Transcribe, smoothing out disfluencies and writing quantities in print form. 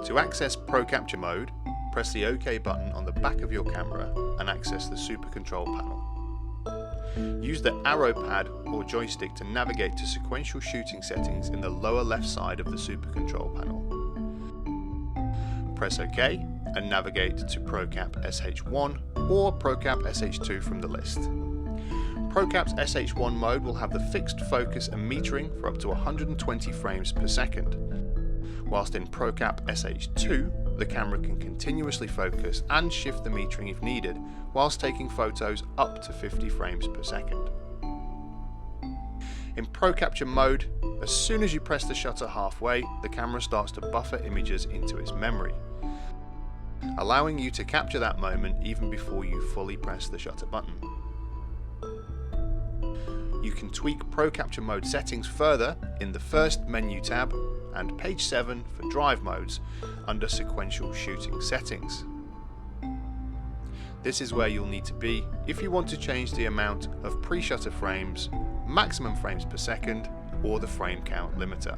To access Pro Capture mode, press the OK button on the back of your camera and access the Super Control panel. Use the arrow pad or joystick to navigate to sequential shooting settings in the lower left side of the Super Control panel. Press OK and navigate to ProCap SH1 or ProCap SH2 from the list. ProCap's SH1 mode will have the fixed focus and metering for up to 120 frames per second, whilst in ProCap SH2 the camera can continuously focus and shift the metering if needed, whilst taking photos up to 50 frames per second. In Pro Capture mode, as soon as you press the shutter halfway, the camera starts to buffer images into its memory, allowing you to capture that moment even before you fully press the shutter button. You can tweak Pro Capture mode settings further in the first menu tab and page 7 for drive modes under sequential shooting settings. This is where you'll need to be if you want to change the amount of pre-shutter frames, maximum frames per second, or the frame count limiter.